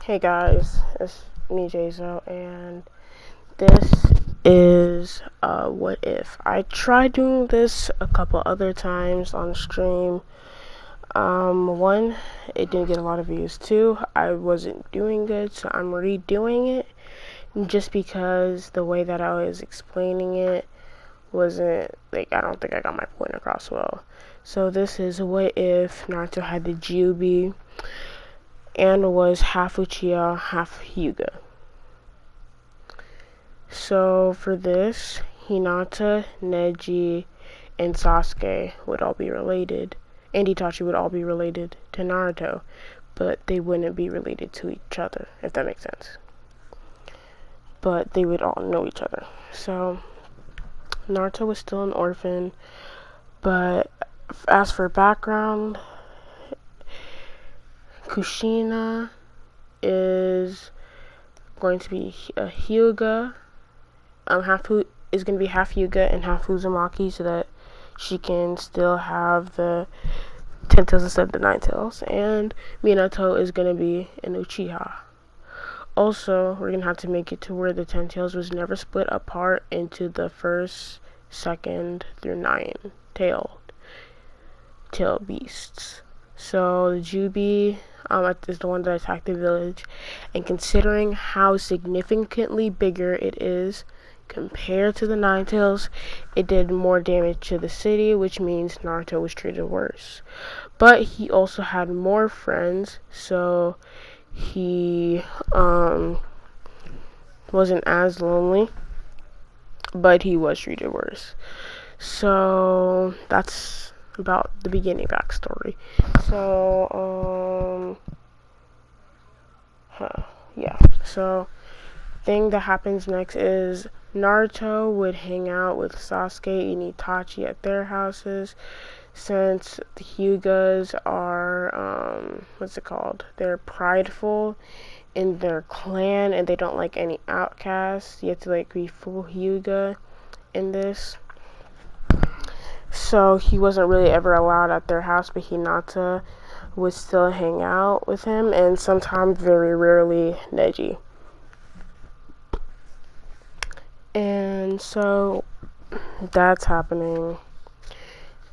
Hey guys, it's me Jazo, and this is what if. I tried doing this a couple other times on stream. One, it didn't get a lot of views. Two, I wasn't doing good, so I'm redoing it just because the way that I was explaining it wasn't, like, I don't think I got my point across well. So this is what if Naruto had the Jubi and was half Uchiha, half Hyuga. So for this, Hinata, Neji, and Sasuke would all be related, and Itachi would all be related to Naruto, but they wouldn't be related to each other, if that makes sense. But they would all know each other. So Naruto was still an orphan, but as for background, Kushina is going to be a Hyuga. Is going to be half Hyuga and half Uzumaki, so that she can still have the 10 tails instead of the 9 tails. And Minato is going to be an Uchiha. Also, we're going to have to make it to where the 10 tails was never split apart into the first, second through 9 tail beasts. So the Jubi is the one that attacked the village, and considering how significantly bigger it is compared to the Nine Tails, it did more damage to the city, which means Naruto was treated worse. But he also had more friends, so he wasn't as lonely, but he was treated worse. So that's about the beginning backstory. So so thing that happens next is Naruto would hang out with Sasuke and Itachi at their houses, since the Hyugas are they're prideful in their clan and they don't like any outcasts. You have to be full Hyuga in this. So he wasn't really ever allowed at their house, but Hinata would still hang out with him, and sometimes, very rarely, Neji. And so that's happening.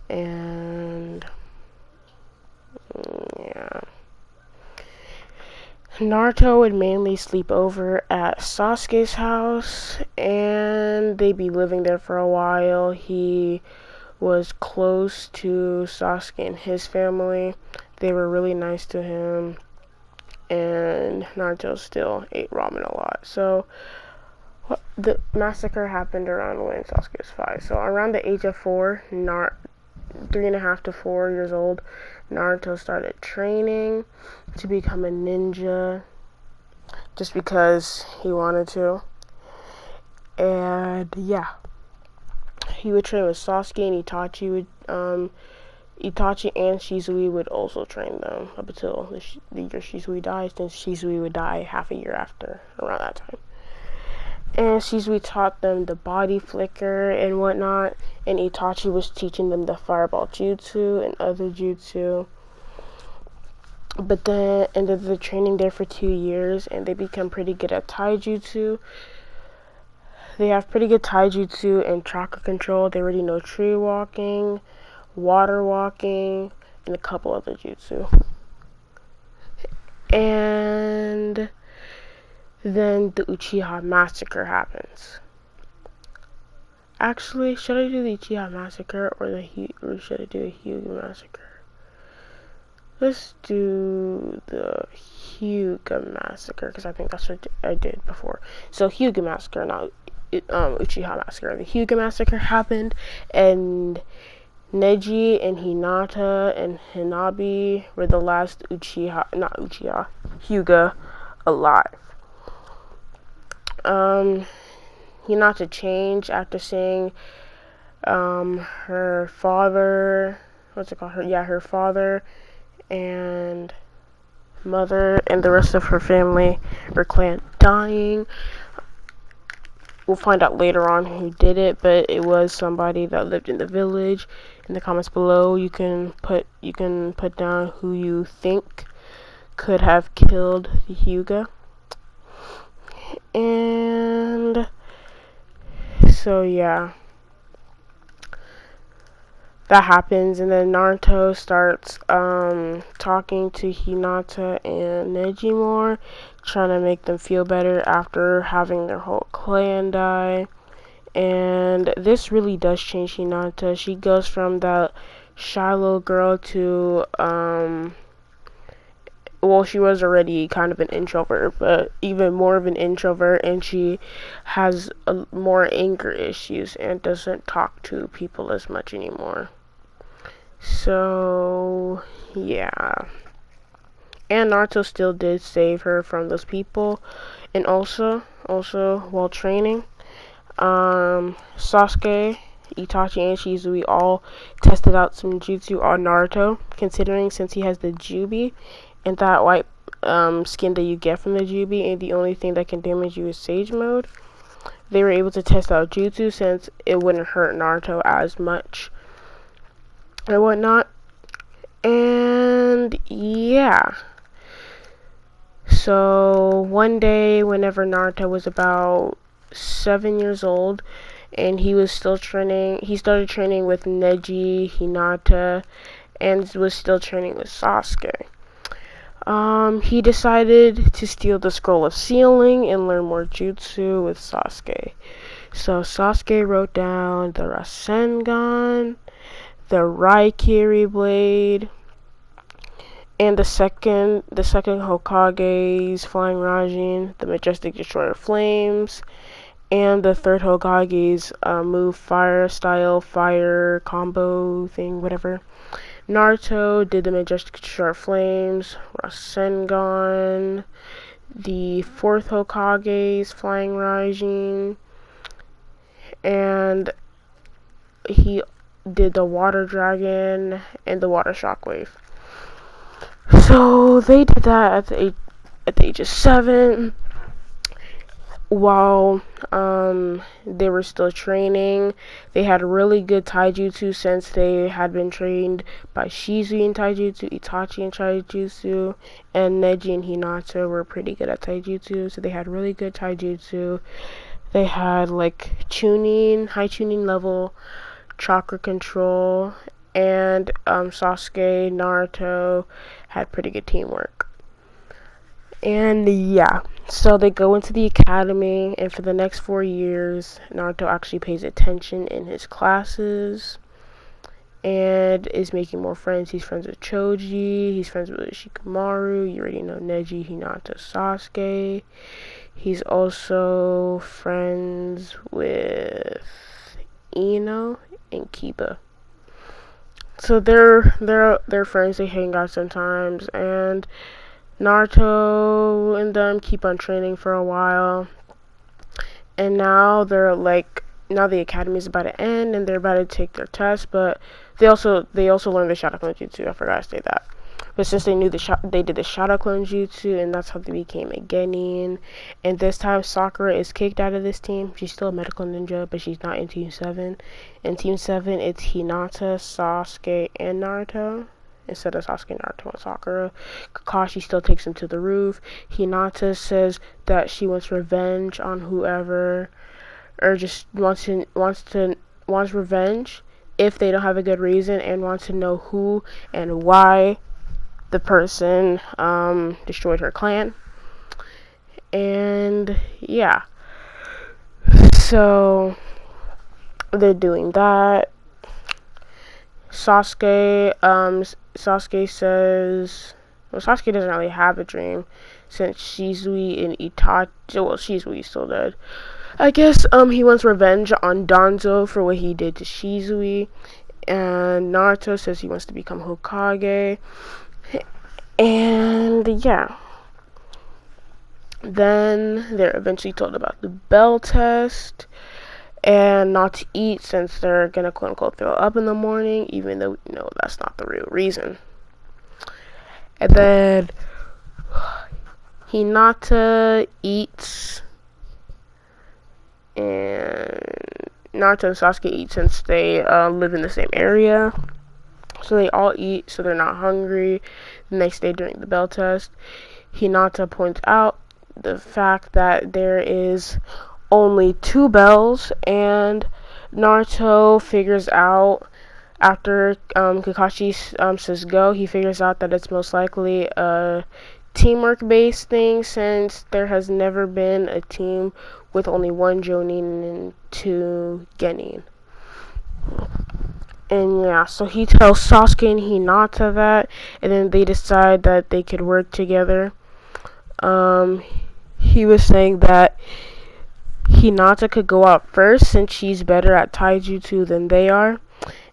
And yeah. Naruto would mainly sleep over at Sasuke's house, and they'd be living there for a while. He was close to Sasuke and his family. They were really nice to him, and Naruto still ate ramen a lot. So the massacre happened around when Sasuke was 5. So around the age of 4, 3.5 to 4 years old, Naruto started training to become a ninja just because he wanted to. And yeah, he would train with Sasuke, and Itachi and Shizui would also train them up until the year Shizui dies. Then Shizui would die half a year after, around that time. And Shizui taught them the body flicker and whatnot, and Itachi was teaching them the fireball jutsu and other jutsu. But then ended the training there for 2 years, and they become pretty good at taijutsu. They have pretty good taijutsu and chakra control. They already know tree walking, water walking, and a couple other jutsu. And then the Uchiha massacre happens. Actually, should I do the Uchiha massacre or should I do a Hyuga massacre? Let's do the Hyuga massacre, because I think that's what I did before. So Hyuga massacre, not Uchiha massacre. The Hyuga massacre happened, and Neji and Hinata and Hanabi were the last Hyuga alive. Hinata changed after seeing her father, her father and mother and the rest of her family or clan dying. We'll find out later on who did it, but it was somebody that lived in the village. In the comments below, you can put down who you think could have killed the Hyuga. And so yeah, that happens, and then Naruto starts talking to Hinata and Neji more, trying to make them feel better after having their whole clan die. And this really does change Hinata. She goes from that shy little girl to well, she was already kind of an introvert, but even more of an introvert, and she has more anger issues and doesn't talk to people as much anymore. So, yeah. And Naruto still did save her from those people, and also while training, Sasuke, Itachi, and Shizui all tested out some jutsu on Naruto, considering since he has the Jubi, and that white skin that you get from the Jubi, and the only thing that can damage you is Sage Mode. They were able to test out jutsu since it wouldn't hurt Naruto as much and whatnot. And yeah. So one day, whenever Naruto was about 7 years old, and he was still training, he started training with Neji, Hinata, and was still training with Sasuke. He decided to steal the Scroll of Sealing and learn more jutsu with Sasuke. So Sasuke wrote down the Rasengan, the Raikiri Blade, and the second Hokage's Flying Rajin, the Majestic Destroyer of Flames, and the third Hokage's move fire combo thing, whatever. Naruto did the Majestic Destroyer of Flames, Rasengan, the fourth Hokage's Flying Rajin, and he did the Water Dragon and the Water Shockwave. So they did that at the age of 7, while they were still training. They had really good taijutsu since they had been trained by Shizui in taijutsu, Itachi in taijutsu, and Neji and Hinata were pretty good at taijutsu, so they had really good taijutsu. They had like high tuning level, chakra control, and Sasuke, Naruto had pretty good teamwork. And yeah, so they go into the academy, and for the next 4 years, Naruto actually pays attention in his classes and is making more friends. He's friends with Choji, he's friends with Shikamaru, you already know Neji, Hinata, Sasuke. He's also friends with Ino and Kiba. So they're friends, they hang out sometimes, and Naruto and them keep on training for a while, and now the academy is about to end and they're about to take their test, but they also learned the Shadow Jutsu. I forgot to say that. But since they knew they did the Shadow Clone Jutsu, and that's how they became a Genin. And this time Sakura is kicked out of this team. She's still a medical ninja, but she's not in Team 7. In Team 7, it's Hinata, Sasuke, and Naruto. Instead of Sasuke, Naruto, and Sakura. Kakashi still takes him to the roof. Hinata says that she wants revenge on whoever, or just wants revenge if they don't have a good reason, and wants to know who and why the person destroyed her clan. And yeah, so they're doing that. Sasuke says, well, Sasuke doesn't really have a dream since Shizui and Itachi, well, Shizui's still dead. I guess he wants revenge on Danzo for what he did to Shizui, and Naruto says he wants to become Hokage. And yeah, then they're eventually told about the bell test and not to eat since they're gonna quote unquote throw up in the morning, even though we know that's not the real reason. And then Hinata eats, and Naruto and Sasuke eat since they live in the same area. So they all eat, so they're not hungry. The next day during the bell test, Hinata points out the fact that there is only 2 bells, and Naruto figures out, after Kakashi says go, he figures out that it's most likely a teamwork based thing, since there has never been a team with only 1 Jonin and 2 Genin. And yeah, so he tells Sasuke and Hinata that, and then they decide that they could work together. He was saying that Hinata could go out first since she's better at taijutsu than they are,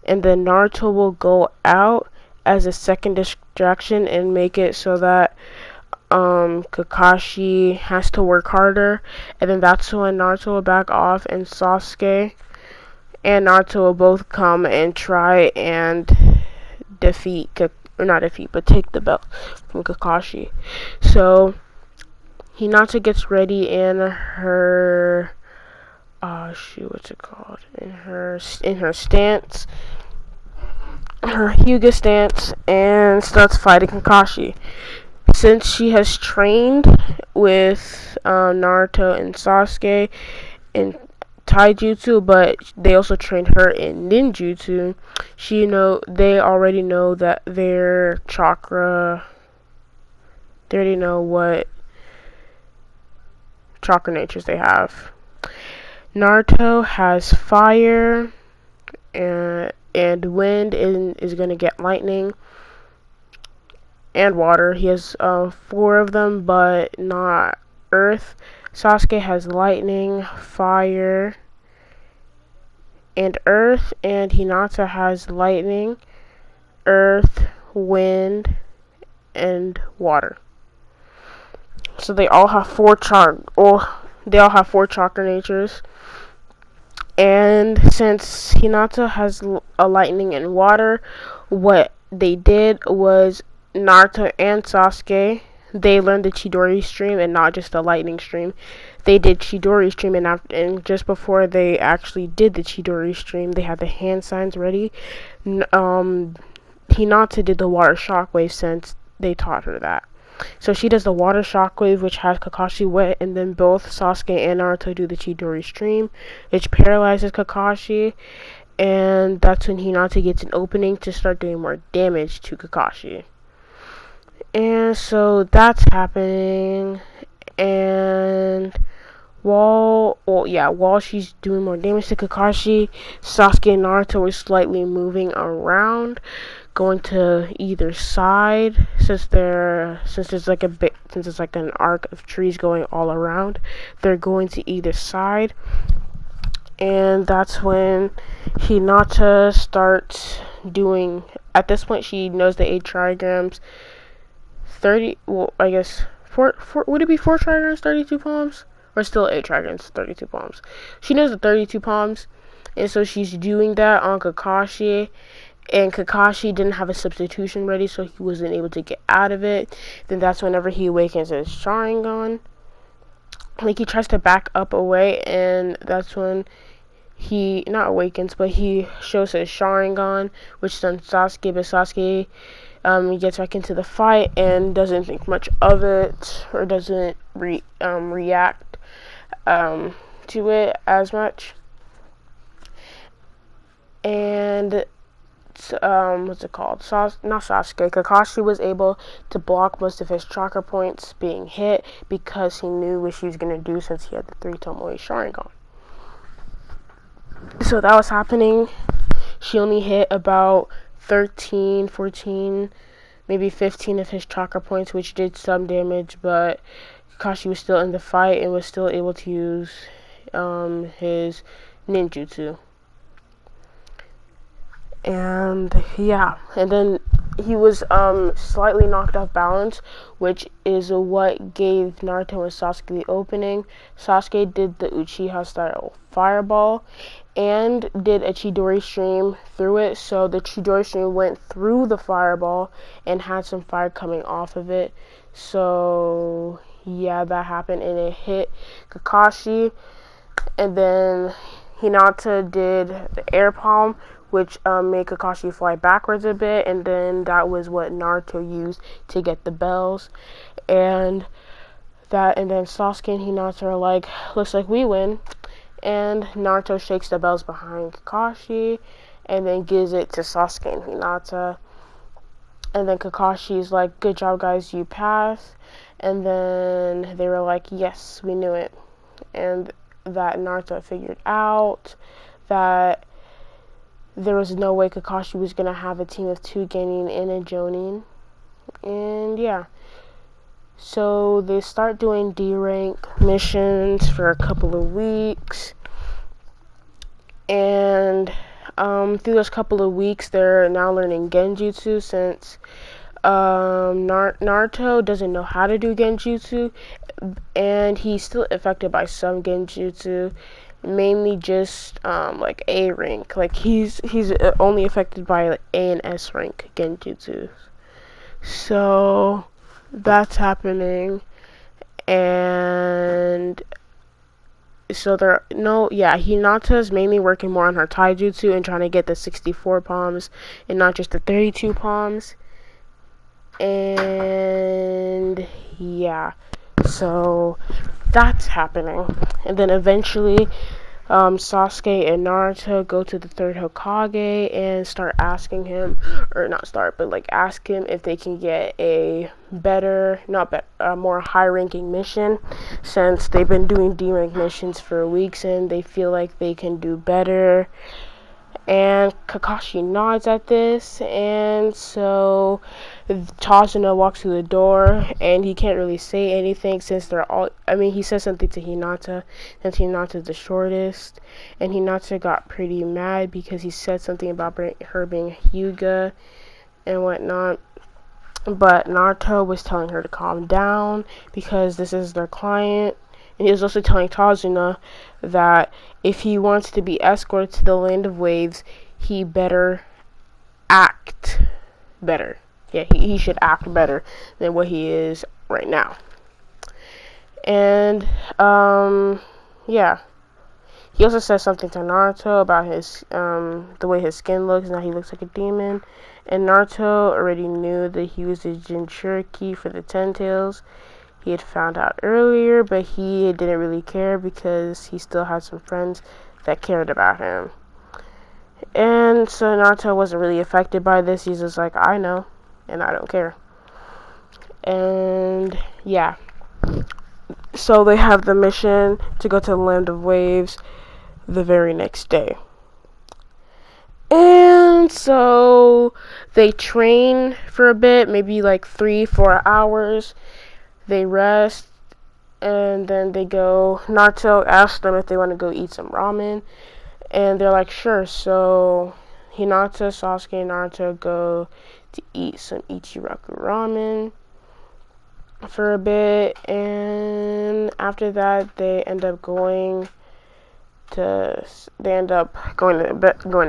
and then Naruto will go out as a second distraction and make it so that Kakashi has to work harder, and then that's when Naruto will back off, and Sasuke and Naruto will both come and try and take the belt from Kakashi. So Hinata gets ready in her in her stance, her Hyuga stance, and starts fighting Kakashi. Since she has trained with Naruto and Sasuke in taijutsu, but they also trained her in ninjutsu, they already know that their chakra, they already know what chakra natures they have. Naruto has fire and wind, and is going to get lightning and water. He has 4 of them, but not earth. Sasuke has lightning, fire, and earth, and Hinata has lightning, earth, wind, and water. So they all have 4 chakra natures. And since Hinata has a lightning and water, what they did was Naruto and Sasuke, they learned the Chidori stream and not just the lightning stream. They did Chidori stream, and just before they actually did the Chidori stream, they had the hand signs ready. Hinata did the water shockwave since they taught her that. So she does the water shockwave, which has Kakashi wet, and then both Sasuke and Naruto do the Chidori stream, which paralyzes Kakashi, and that's when Hinata gets an opening to start doing more damage to Kakashi. And so that's happening, and while she's doing more damage to Kakashi, Sasuke and Naruto are slightly moving around, going to either side, since it's like an arc of trees going all around. They're going to either side, and that's when Hinata starts doing. At this point, she knows the 8 trigrams. 30. Well, I guess 4. Would it be 4 trigrams, 32 palms, or still 8 trigrams, 32 palms? She knows the 32 palms, and so she's doing that on Kakashi. And Kakashi didn't have a substitution ready, so he wasn't able to get out of it. Then that's whenever he awakens his Sharingan. Like, he tries to back up away, and that's when he not awakens, but he shows his Sharingan, which stuns Sasuke. But Sasuke gets back into the fight and doesn't think much of it, or doesn't react to it as much. And what's it called? Not Sasuke. Kakashi was able to block most of his chakra points being hit because he knew what she was going to do, since he had the 3 Tomoe Sharingan. So that was happening. She only hit about 13, 14, maybe 15 of his chakra points, which did some damage, but Kakashi was still in the fight and was still able to use his ninjutsu. And yeah, and then he was slightly knocked off balance, which is what gave Naruto and Sasuke the opening. Sasuke did the Uchiha style fireball and did a Chidori stream through it, so the Chidori stream went through the fireball and had some fire coming off of it. So yeah, that happened, and it hit Kakashi. And then Hinata did the air palm, which made Kakashi fly backwards a bit, and then that was what Naruto used to get the bells. And then Sasuke and Hinata are like, looks like we win. And Naruto shakes the bells behind Kakashi and then gives it to Sasuke and Hinata. And then Kakashi's like, good job guys, you passed. And then they were like, yes, we knew it. And that Naruto figured out that there was no way Kakashi was going to have a team of 2 Genin and a Jonin. And yeah. So they start doing D-rank missions for a couple of weeks. And through those couple of weeks, they're now learning Genjutsu, since Naruto doesn't know how to do Genjutsu, and he's still affected by some Genjutsu, mainly just like A rank. Like he's only affected by like A and S rank Genjutsu. So that's happening, and so Hinata's mainly working more on her taijutsu and trying to get the 64 palms and not just the 32 palms. And yeah, so that's happening. And then eventually Sasuke and Naruto go to the 3rd Hokage and start asking him, or not start, but like ask him if they can get a more high-ranking mission, since they've been doing D-rank missions for weeks and they feel like they can do better. And Kakashi nods at this, and so Tazuna walks through the door, and he can't really say anything since he says something to Hinata, since Hinata's the shortest, and Hinata got pretty mad because he said something about her being Hyuga and whatnot. But Naruto was telling her to calm down because this is their client. And he was also telling Tazuna that if he wants to be escorted to the Land of Waves, he better act better. Yeah, he should act better than what he is right now. And, yeah. He also says something to Naruto about his, the way his skin looks, now he looks like a demon. And Naruto already knew that he was a Jinchuriki for the Ten Tails. He had found out earlier, but he didn't really care because he still had some friends that cared about him. And so Naruto wasn't really affected by this. He's just like, I know, and I don't care. And yeah. So they have the mission to go to the Land of Waves the very next day. And so they train for a bit, maybe like 3-4 hours. They rest, and then they go. Naruto asks them if they want to go eat some ramen, and they're like, sure. So Hinata, Sasuke, and Naruto go to eat some Ichiraku ramen for a bit, and after that they end up going to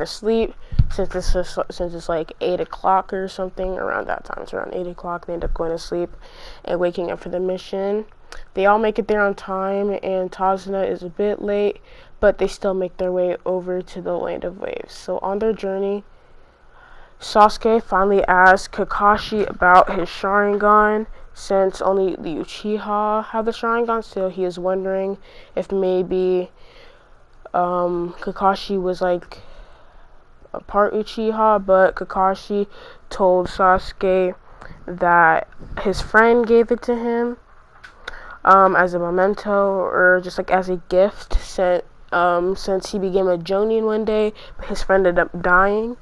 sleep, since it's like 8 o'clock or something. Around that time, it's around 8 o'clock, they end up going to sleep and waking up for the mission. They all make it there on time, and Tazuna is a bit late, but they still make their way over to the Land of Waves. So on their journey, Sasuke finally asks Kakashi about his Sharingan, since only the Uchiha have the Sharingan, so he is wondering if maybe Kakashi was like a part Uchiha, but Kakashi told Sasuke that his friend gave it to him as a memento, or just like as a gift, since he became a Jonin one day, but his friend ended up dying.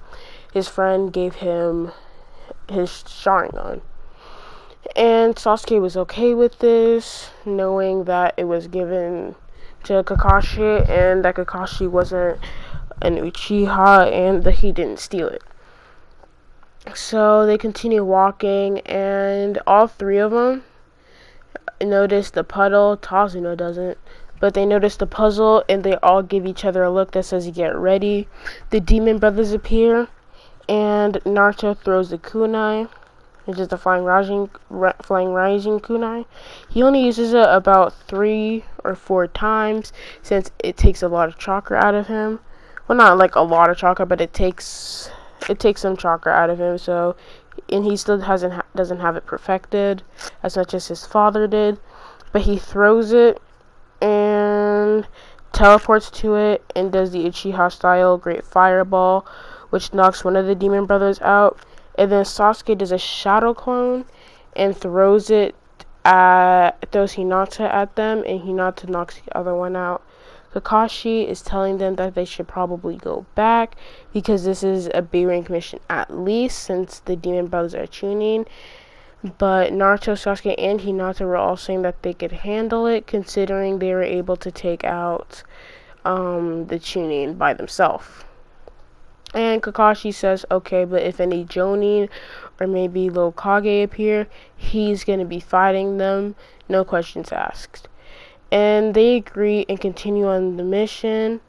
His friend gave him his Sharingan. And Sasuke was okay with this, knowing that it was given to Kakashi, and that Kakashi wasn't an Uchiha, and that he didn't steal it. So they continue walking, and all 3 of them notice the puddle. Tazuna doesn't, but they notice the puzzle, and they all give each other a look that says, get ready. The demon brothers appear, and Naruto throws the kunai, which is the flying rising kunai. He only uses it about 3 or 4 times, since it takes a lot of chakra out of him, well, not like a lot of chakra, but it takes some chakra out of him. So, and he still doesn't have it perfected as much as his father did, but he throws it and teleports to it and does the Uchiha style Great Fireball, which knocks one of the demon brothers out. And then Sasuke does a shadow clone and throws Hinata at them, and Hinata knocks the other one out. Kakashi is telling them that they should probably go back because this is a B rank mission at least, since the demon brothers are tuning. But Naruto, Sasuke, and Hinata were all saying that they could handle it, considering they were able to take out the tuning by themselves. And Kakashi says, okay, but if any Jonin or maybe Lil Kage appear, he's going to be fighting them, no questions asked. And they agree and continue on the mission.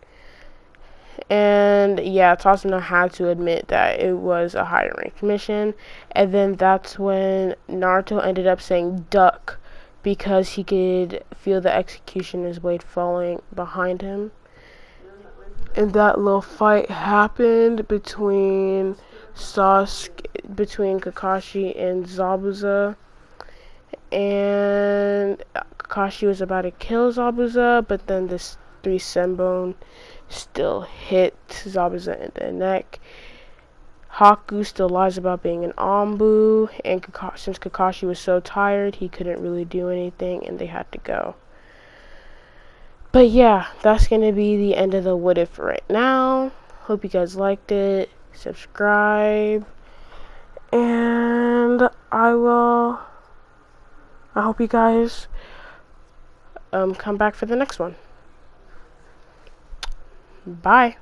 And yeah, Tasuna had to admit that it was a higher ranked mission. And then that's when Naruto ended up saying duck, because he could feel the executioner's blade falling behind him. And that little fight happened between Kakashi and Zabuza. And Kakashi was about to kill Zabuza, but then this 3 Senbon still hit Zabuza in the neck. Haku still lies about being an Anbu, and since Kakashi was so tired, he couldn't really do anything, and they had to go. But yeah, that's going to be the end of the What If for right now. Hope you guys liked it. Subscribe. And I hope you guys come back for the next one. Bye.